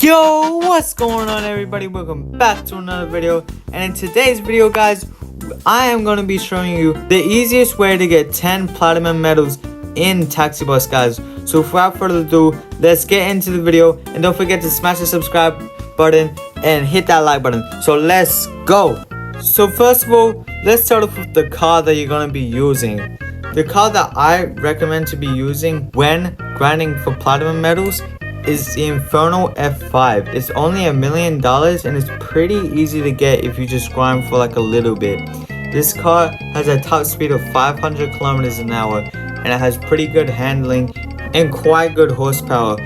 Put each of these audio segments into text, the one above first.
Yo, what's going on everybody? Welcome back to another video. And in today's video, guys, I am going to be showing you the easiest way to get 10 platinum medals in TaxiBoss, guys. So without further ado, let's get into the video. And don't forget to smash the subscribe button and hit that like button. So let's go. So first of all, let's start off with the car that you're going to be using. The car that I recommend to be using when grinding for platinum medals is the Inferno F5. It's only $1 million and it's pretty easy to get if you just grind for like a little bit. This car has a top speed of 500 kilometers an hour and it has pretty good handling and quite good horsepower.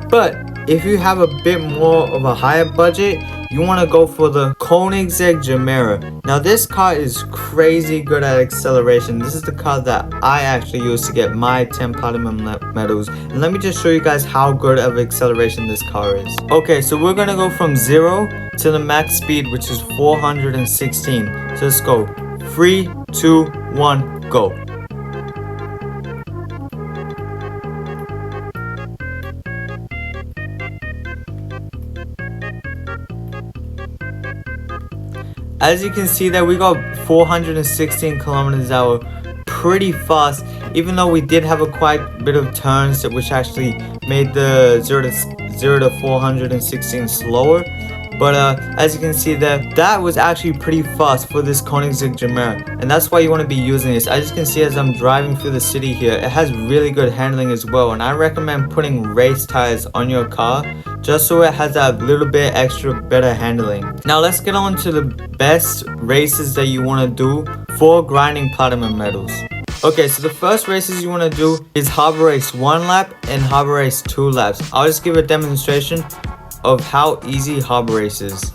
But if you have a bit more of a higher budget, you want to go for the Koenigsegg Gemera. Now this car is crazy good at acceleration. This is the car that I actually use to get my 10 platinum medals. And let me just show you guys how good of acceleration this car is. Okay, so we're going to go from 0 to the max speed, which is 416. So let's go. 3, 2, 1, go. As you can see that we got 416 kilometers an hour pretty fast, even though we did have a quite bit of turns which actually made the 0 to 416 slower. But as you can see that was actually pretty fast for this Koenigsegg Gemera, and that's why you want to be using this. As you can see, as I'm driving through the city here, it has really good handling as well, and I recommend putting race tires on your car just so it has that little bit extra better handling. Now let's get on to the best races that you want to do for grinding platinum medals. Okay, so the first races you want to do is Harbor Race 1 lap and Harbor Race 2 laps. I'll just give a demonstration of how easy Harbor Race is.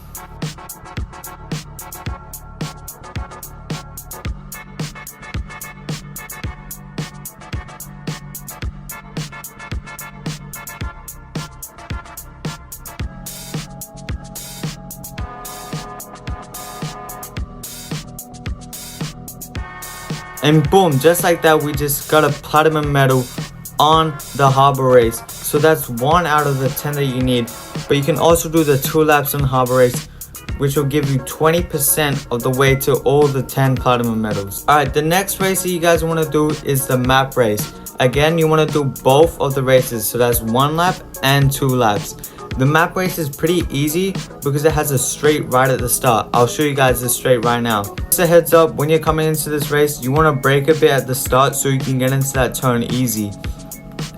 And boom, just like that, we just got a platinum medal on the Harbor Race. So that's 1 out of the 10 that you need. But you can also do the 2 laps on Harbor Race, which will give you 20% of the way to all the 10 platinum medals. Alright, the next race that you guys want to do is the map race. Again, you want to do both of the races. So that's 1 lap and 2 laps. The map race is pretty easy because it has a straight right at the start. I'll show you guys the straight right now. Just a heads up, when you're coming into this race, you want to brake a bit at the start so you can get into that turn easy.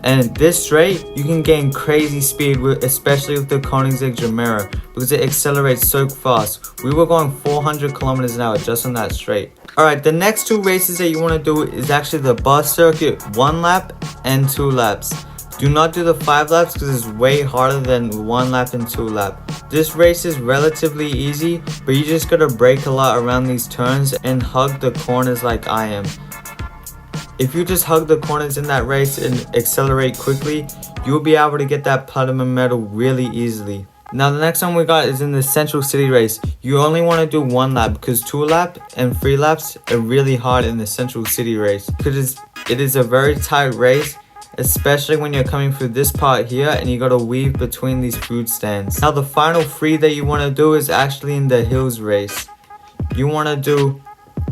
And this straight, you can gain crazy speed, especially with the Koenigsegg Gemera, because it accelerates so fast. We were going 400 kilometers an hour just on that straight. Alright, the next 2 races that you want to do is actually the bus circuit 1 lap and 2 laps. Do not do the 5 laps because it's way harder than 1 lap and 2 lap. This race is relatively easy, but you just gotta brake a lot around these turns and hug the corners like I am. If you just hug the corners in that race and accelerate quickly, you'll be able to get that platinum medal really easily. Now the next one we got is in the Central City race. You only want to do 1 lap because 2 lap and 3 laps are really hard in the Central City race because it is a very tight race, especially when you're coming through this part here and you gotta weave between these food stands. Now the final 3 that you want to do is actually in the hills race. You want to do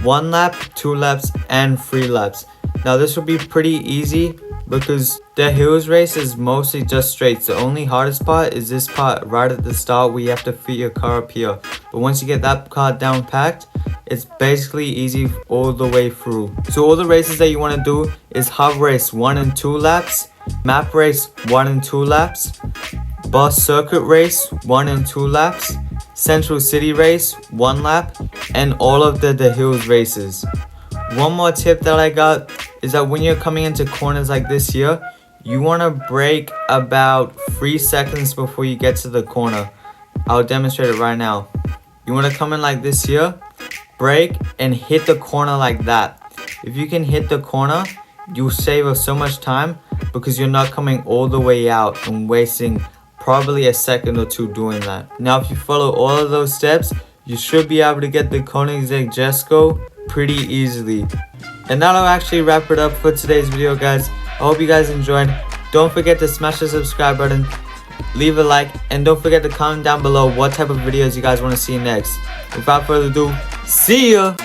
1 lap, 2 laps and 3 laps. Now this will be pretty easy because the hills race is mostly just straights. The only hardest part is this part right at the start where you have to fit your car up here. But once you get that car down packed, it's basically easy all the way through. So all the races that you want to do is Harbor Race 1 and 2 laps, Map Race 1 and 2 laps, Bus Circuit Race 1 and 2 laps, Central City Race 1 lap, and all of the hills races. One more tip that I got is that when you're coming into corners like this here, you want to brake about 3 seconds before you get to the corner. I'll demonstrate it right now. You want to come in like this here, brake and hit the corner like that. If you can hit the corner, you'll save us so much time because you're not coming all the way out and wasting probably a second or 2 doing that. Now if you follow all of those steps, you should be able to get the Koenigsegg Jesco pretty easily. And that'll actually wrap it up for today's video, guys. I hope you guys enjoyed. Don't forget to smash the subscribe button leave a like, and don't forget to comment down below what type of videos you guys want to see next. Without further ado, see ya!